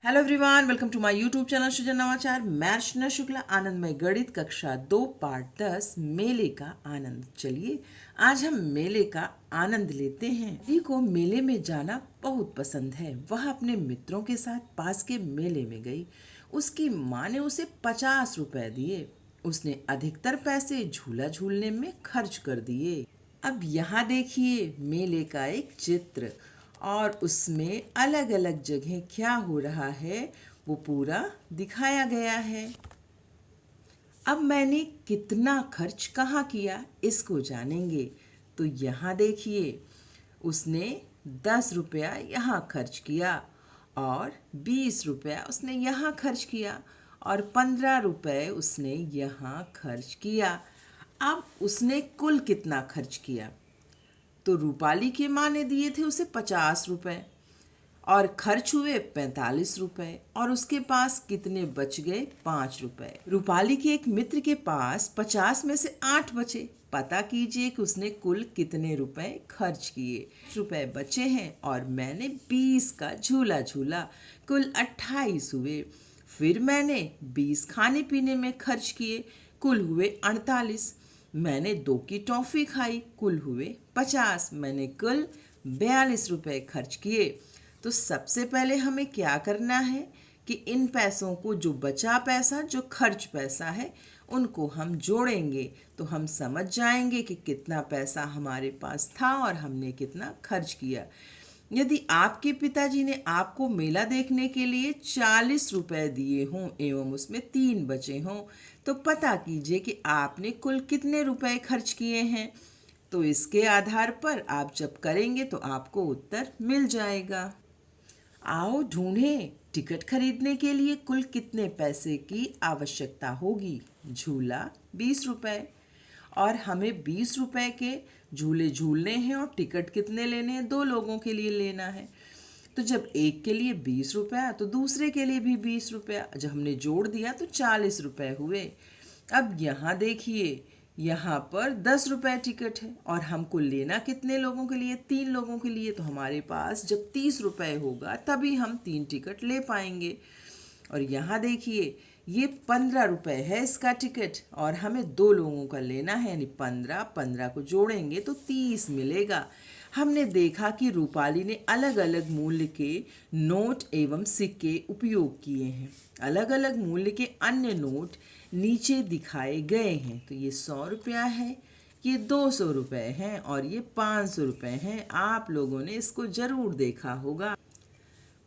Hello everyone, welcome to my YouTube channel Srijan Navachar. मैं अर्चना शुक्ला, आनंदमय गणित कक्षा 2 पार्ट 10 मेले का आनंद। चलिए आज हम मेले का आनंद लेते हैं। सभी को मेले में जाना बहुत पसंद है। वह अपने मित्रों के साथ पास के मेले में गई। उसकी माँ ने उसे 50 रुपए दिए। उसने अधिकतर पैसे झूला झूलने में खर्च कर दिए। अब यहाँ देखिए मेले का एक चित्र, और उसमें अलग अलग जगह क्या हो रहा है वो पूरा दिखाया गया है। अब मैंने कितना खर्च कहाँ किया इसको जानेंगे। तो यहाँ देखिए, उसने 10 रुपया यहाँ खर्च किया, और 20 रुपया उसने यहाँ खर्च किया, और 15 रुपये उसने यहाँ खर्च किया। अब उसने कुल कितना खर्च किया? तो रूपाली की माँ ने दिए थे उसे 50 रुपए, और खर्च हुए 45 रुपए, और उसके पास कितने बच गए? 5 रुपए। रूपाली के एक मित्र के पास 50 में से 8 बचे। पता कीजिए कि उसने कुल कितने रुपए खर्च किए। रुपए बचे हैं, और मैंने 20 का झूला झूला, कुल 28 हुए। फिर मैंने 20 खाने पीने में खर्च किए, कुल हुए 48। मैंने 2 की टॉफ़ी खाई, कुल हुए 50। मैंने कुल 42 रुपए खर्च किए। तो सबसे पहले हमें क्या करना है कि इन पैसों को, जो बचा पैसा, जो खर्च पैसा है, उनको हम जोड़ेंगे तो हम समझ जाएंगे कि कितना पैसा हमारे पास था और हमने कितना खर्च किया। यदि आपके पिताजी ने आपको मेला देखने के लिए 40 रुपए दिए हों एवं उसमें 3 बचे हों, तो पता कीजिए कि आपने कुल कितने रुपए खर्च किए हैं। तो इसके आधार पर आप जब करेंगे तो आपको उत्तर मिल जाएगा। आओ ढूंढें, टिकट खरीदने के लिए कुल कितने पैसे की आवश्यकता होगी। झूला 20 रुपए, और हमें 20 रुपए के झूले झूलने हैं, और टिकट कितने लेने हैं? 2 लोगों के लिए लेना है। तो जब एक के लिए 20 रुपया तो दूसरे के लिए भी 20 रुपया। जब हमने जोड़ दिया तो 40 रुपए हुए। अब यहाँ देखिए, यहाँ पर 10 रुपए टिकट है, और हमको लेना कितने लोगों के लिए? 3 लोगों के लिए। तो हमारे पास जब 30 रुपए होगा तभी हम 3 टिकट ले पाएंगे। और यहाँ देखिए, ये 15 रुपए है इसका टिकट, और हमें 2 लोगों का लेना है, यानी 15 15 को जोड़ेंगे तो 30 मिलेगा। हमने देखा कि रूपाली ने अलग अलग मूल्य के नोट एवं सिक्के उपयोग किए हैं। अलग अलग मूल्य के अन्य नोट नीचे दिखाए गए हैं। तो ये 100 रुपया है, ये 200 रुपये हैं, और ये 500 रुपये हैं। आप लोगों ने इसको जरूर देखा होगा।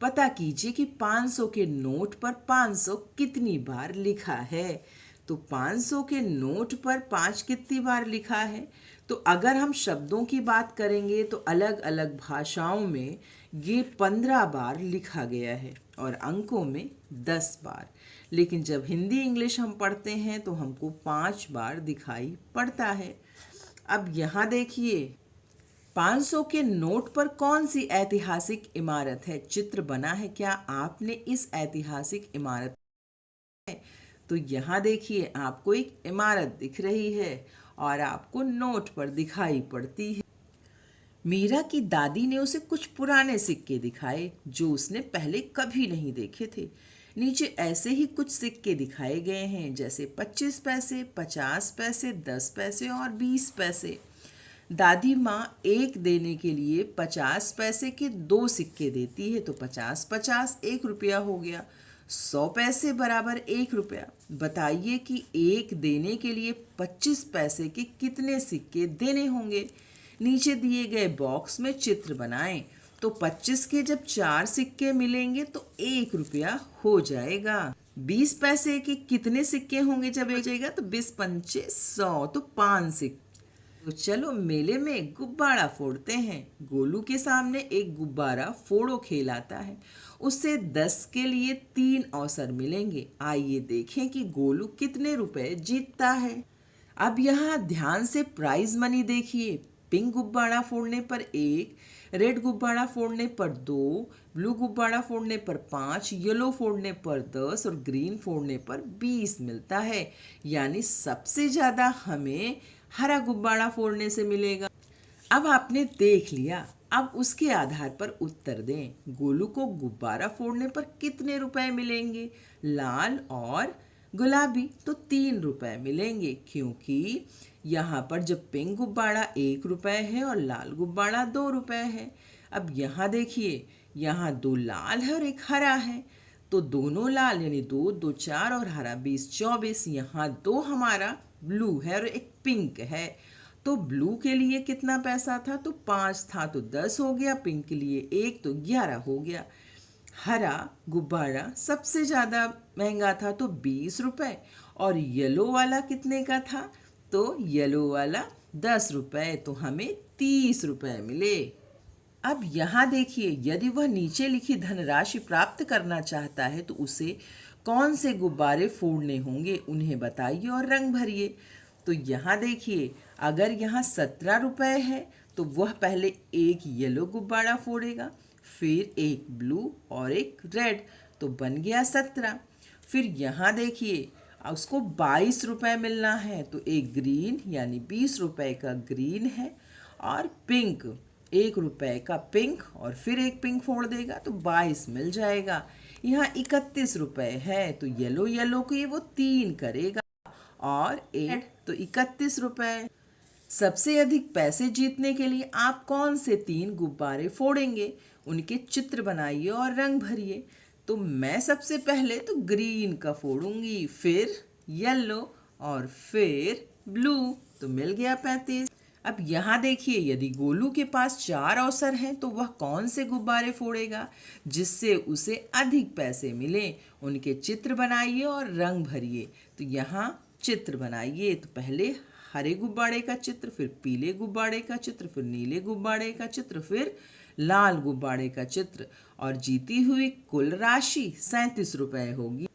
पता कीजिए कि 500 के नोट पर 500 कितनी बार लिखा है। तो 500 के नोट पर 5 कितनी बार लिखा है? तो अगर हम शब्दों की बात करेंगे तो अलग अलग भाषाओं में ये 15 बार लिखा गया है, और अंकों में 10 बार। लेकिन जब हिंदी इंग्लिश हम पढ़ते हैं तो हमको 5 बार दिखाई पड़ता है। अब यहाँ देखिए, 500 के नोट पर कौन सी ऐतिहासिक इमारत है? चित्र बना है, क्या आपने इस ऐतिहासिक इमारत है? तो यहाँ देखिए, आपको एक इमारत दिख रही है, और आपको नोट पर दिखाई पड़ती है। मीरा की दादी ने उसे कुछ पुराने सिक्के दिखाए जो उसने पहले कभी नहीं देखे थे। नीचे ऐसे ही कुछ सिक्के दिखाए गए हैं, जैसे 25 पैसे, 50 पैसे, 10 पैसे और 20 पैसे। दादी माँ एक देने के लिए 50 पैसे के 2 सिक्के देती है, तो 50 50 1 रुपया हो गया। 100 पैसे बराबर 1 रुपया। बताइए कि एक देने के लिए 25 पैसे के कितने सिक्के देने होंगे। नीचे दिए गए बॉक्स में चित्र बनाएं। तो 25 के जब 4 सिक्के मिलेंगे तो 1 रुपया हो जाएगा। 20 पैसे के कितने सिक्के होंगे जब एक जाएगा? तो 20 पंचे 100, तो 5 सिक्के। तो चलो मेले में गुब्बारा फोड़ते हैं। गोलू के सामने एक गुब्बारा फोड़ो खेल आता है। उससे 10 के लिए 3 अवसर मिलेंगे। आइए देखें कि गोलू कितने रुपए जीतता है। अब यहाँ ध्यान से प्राइज मनी देखिए। पिंक गुब्बारा फोड़ने पर 1, रेड गुब्बारा फोड़ने पर 2, ब्लू गुब्बारा फोड़ने पर 5, येलो फोड़ने पर 10 और ग्रीन फोड़ने पर 20 मिलता है। यानी सबसे ज़्यादा हमें हरा गुब्बारा फोड़ने से मिलेगा। अब आपने देख लिया अब उसके आधार पर उत्तर दें। गोलू को गुब्बारा फोड़ने पर कितने रुपए मिलेंगे? लाल और गुलाबी तो 3 रुपए मिलेंगे, क्योंकि यहाँ पर जब पिंक गुब्बारा 1 रुपए है और लाल गुब्बारा 2 रुपए है। अब यहाँ देखिए, यहाँ 2 लाल है और 1 हरा है, तो दोनों लाल यानी 2 2 4 और हरा 20 24। यहाँ 2 हमारा ब्लू है और 1 पिंक है, तो ब्लू के लिए कितना पैसा था? तो 5 था तो 10 हो गया, पिंक के लिए 1 तो 11 हो गया। हरा गुब्बारा सबसे ज़्यादा महंगा था तो 20 रुपए, और येलो वाला कितने का था? तो येलो वाला 10 रुपए, तो हमें 30 रुपए मिले। अब यहाँ देखिए, यदि वह नीचे लिखी धनराशि प्राप्त करना चाहता है तो उसे कौन से गुब्बारे फोड़ने होंगे, उन्हें बताइए और रंग भरिए। तो यहाँ देखिए, अगर यहाँ 17 रुपए है तो वह पहले एक येलो गुब्बारा फोड़ेगा, फिर एक ब्लू और एक रेड, तो बन गया 17। फिर यहाँ देखिए, उसको 22 रुपए मिलना है, तो एक ग्रीन यानी 20 रुपए का ग्रीन है, और पिंक 1 रुपए का पिंक, और फिर एक पिंक फोड़ देगा तो 22 मिल जाएगा। यहाँ 31 रुपए है, तो येलो येलो के वो 3 करेगा, और 8 तो 31 रुपए। सबसे अधिक पैसे जीतने के लिए आप कौन से 3 गुब्बारे फोड़ेंगे, उनके चित्र बनाइए और रंग भरिए। तो मैं सबसे पहले तो ग्रीन का फोड़ूंगी, फिर येलो और फिर ब्लू, तो मिल गया 35। अब यहाँ देखिए, यदि गोलू के पास 4 अवसर हैं तो वह कौन से गुब्बारे फोड़ेगा जिससे उसे अधिक पैसे मिले, उनके चित्र बनाइए और रंग भरिए। तो यहाँ चित्र बनाइए, तो पहले हरे गुब्बारे का चित्र, फिर पीले गुब्बारे का चित्र, फिर नीले गुब्बारे का चित्र, फिर लाल गुब्बारे का चित्र, और जीती हुई कुल राशि 37 रुपए होगी।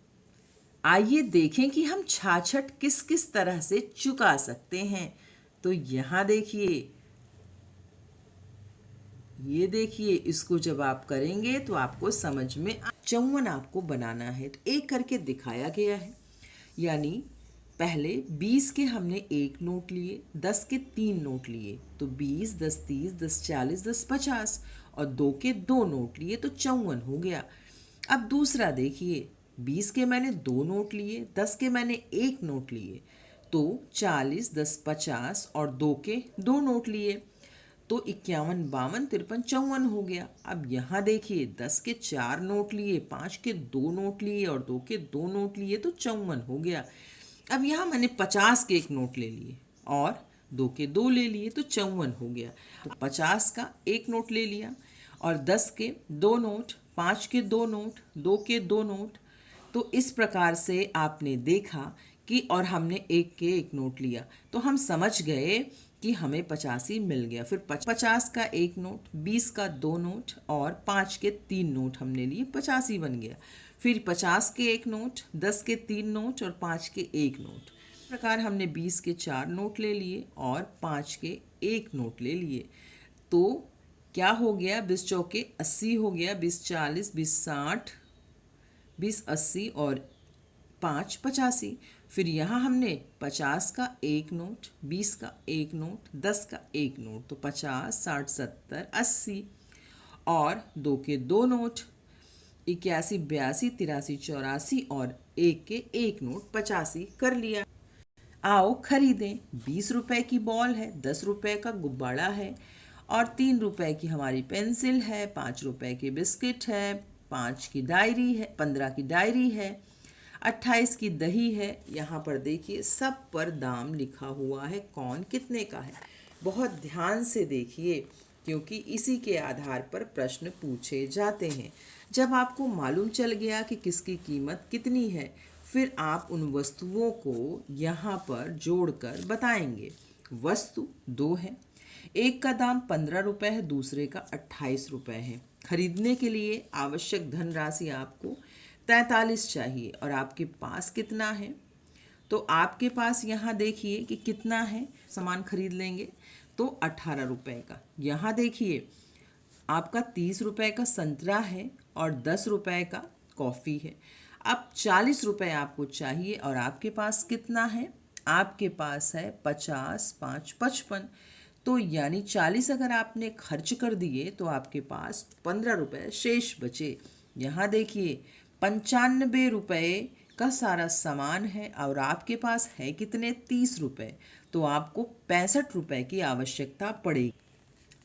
आइए देखें कि हम छाछट किस किस तरह से चुका सकते हैं। तो यहाँ देखिए, ये देखिए, इसको जब आप करेंगे तो आपको समझ में 54 आपको बनाना है, तो एक करके दिखाया गया है। यानी पहले 20 के हमने 1 नोट लिए, 10 के 3 नोट लिए, तो 20 10 30 10 40 10 50, और 2 के 2 नोट लिए तो 54 हो गया। अब दूसरा देखिए, 20 के मैंने 2 नोट लिए, 10 के मैंने 1 नोट लिए, तो 40 10 50 और 2 के 2 नोट लिए, तो 51 52 53 54 हो गया। अब यहाँ देखिए, 10 के 4 नोट लिए, 5 के 2 नोट लिए और 2 के 2 नोट लिए, तो 54 हो गया। अब यहाँ मैंने 50 के 1 नोट ले लिए और 2 के 2 ले लिए, तो 54 हो गया। तो 50 का 1 नोट ले लिया और 10 के 2 नोट, 5 के 2 नोट, 2 के 2 नोट। तो इस प्रकार से आपने देखा कि, और हमने 1 के 1 नोट लिया, तो हम समझ गए कि हमें 85 मिल गया। फिर 50 का 1 नोट, 20 का 2 नोट और 5 के 3 नोट हमने लिए, 85 बन गया। फिर 50 के 1 नोट, 10 के 3 नोट और 5 के 1 नोट। इस प्रकार हमने 20 के 4 नोट ले लिए और 5 के 1 नोट ले लिए। तो क्या हो गया? 20 चौके 80 हो गया, 20 40, 20 60, 20 80 और 5 85। फिर यहाँ हमने 50 का 1 नोट, 20 का 1 नोट, 10 का 1 नोट, तो 50 60 70 80, और 2 के 2 नोट, 81 82 83 84 और 1 के 1 नोट 85 कर लिया। आओ खरीदें। 20 रुपए की बॉल है, 10 रुपए का गुब्बारा है, और 3 रुपए की हमारी पेंसिल है, 5 रुपए की बिस्किट है, 5 की डायरी है, 15 की डायरी है, 28 की दही है। यहाँ पर देखिए, सब पर दाम लिखा हुआ है, कौन कितने का है। बहुत ध्यान से देखिए, क्योंकि इसी के आधार पर प्रश्न पूछे जाते हैं। जब आपको मालूम चल गया कि किसकी कीमत कितनी है, फिर आप उन वस्तुओं को यहाँ पर जोड़कर बताएंगे। वस्तु 2 है, एक का दाम 15 रुपये है, दूसरे का 28 रुपये है। खरीदने के लिए आवश्यक धनराशि आपको 43 चाहिए, और आपके पास कितना है? तो आपके पास यहाँ देखिए कि कितना है, सामान खरीद लेंगे तो 18 रुपये का। यहाँ देखिए, आपका 30 रुपये का संतरा है और 10 रुपये का कॉफ़ी है। अब 40 रुपये आपको चाहिए, और आपके पास कितना है? आपके पास है 50 5 55, तो यानी 40 अगर आपने खर्च कर दिए तो आपके पास 15 रुपये शेष बचे। यहाँ देखिए 95 रुपये का सारा सामान है और आपके पास है कितने, 30 रुपये, तो आपको 65 रुपये की आवश्यकता पड़ेगी।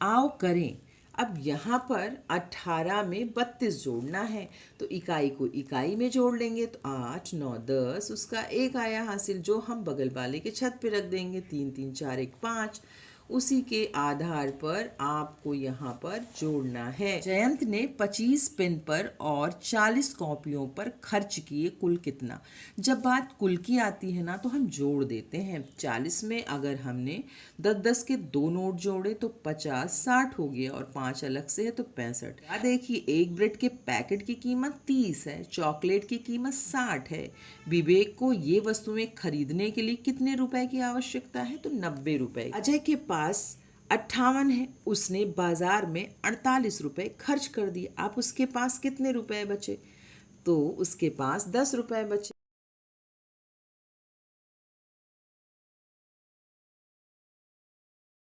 आओ करें। अब यहाँ पर 18 में 32 जोड़ना है, तो इकाई को इकाई में जोड़ लेंगे तो 8 9 10, उसका एक आया हासिल जो हम बगल वाले के छत पे रख देंगे। 3 3 4 1 5। उसी के आधार पर आपको यहाँ पर जोड़ना है। जयंत ने 25 पेन पर और 40 कॉपियों पर खर्च किए, कुल कितना। जब बात कुल की आती है ना तो हम जोड़ देते हैं। 40 में अगर हमने 10-10 के 2 नोट जोड़े तो 50 60 हो गया और 5 अलग से है तो 65। या देखिए एक ब्रेड के पैकेट की कीमत 30 है, चॉकलेट की कीमत 60 है। विवेक को ये वस्तुएं खरीदने के लिए कितने रुपए की आवश्यकता है, तो 90 रुपए। अजय के पास 58 है, उसने बाजार में 48 रुपए खर्च कर दिए। आप उसके पास कितने रुपए बचे, तो उसके पास 10 रुपए बचे।